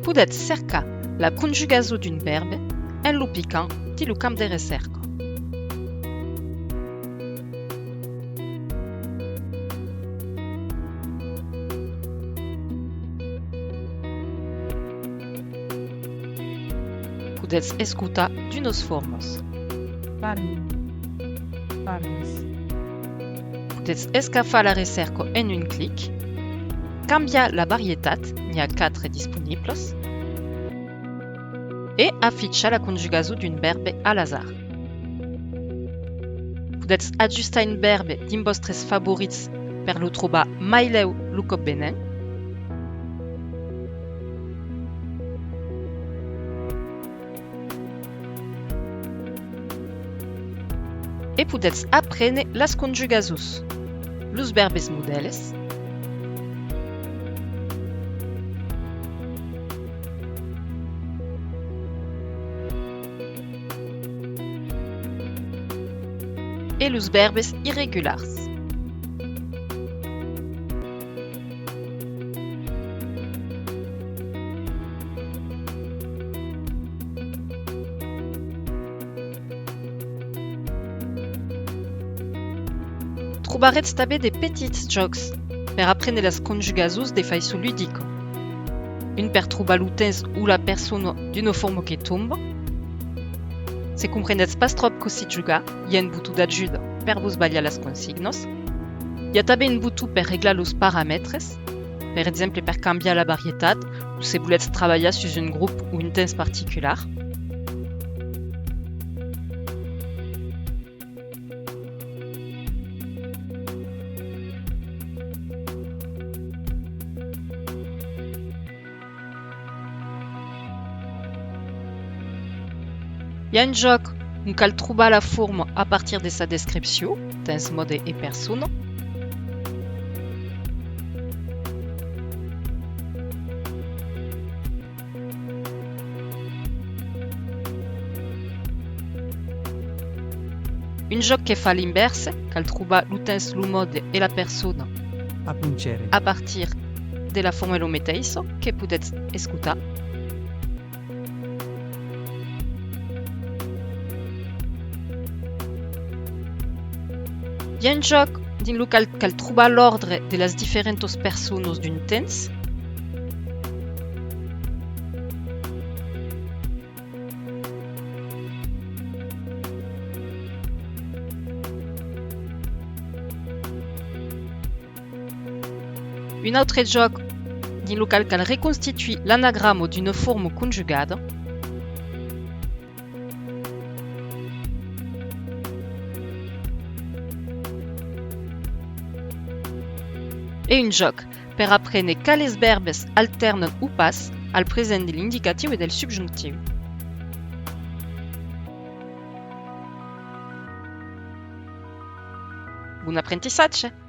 Podet cerca la conjugazo d'un verbe en lo picant di lo camp de recerca. Podets escutar d'unos formos. Farmis. Podets escafar la recerca en un clic, canviar la varietat, n'hi ha 4 disponibles, et affichar la conjugazo d'un verbe a l'hasar. Podets ajustar un verbe dins vostres favorits per lo trobar mai leu lo cop benent. E podets aprendre las conjugazos, los verbes modeles, e los verbes irregulars. Trobarets també de petits jocs per aprendre las conjugazos de façon ludica. Un per trobar lo temps ou la persona d'una forma que tomba. Se comprenets pas trop così jugar, hi ha un botó d'ajuda per vos ballar las consignes. Hi ha també un botó per reglar los paràmetres, per exemple per canviar la varietat ou se volets treballar sus un grup ou un temps particular. Hi ha un joc on cal trobar la forma a partir de sa descripció, temps, mode e persona. Un joc que fa l'inverse, cal trobar lo temps, lo mode e la persona a partir de la forma lo mateixa, que podets escutar. Hi ha un joc dins lo cal trobar l'ordre de las diferentes persones d'un temps. Un autre joc dins lo cal reconstituir l'anagramme d'una forma conjugada. Et un joc per aprendre quels verbes alternen ou pas al present de l'indicatiu e del subjunctiu. Bon apprentissatge!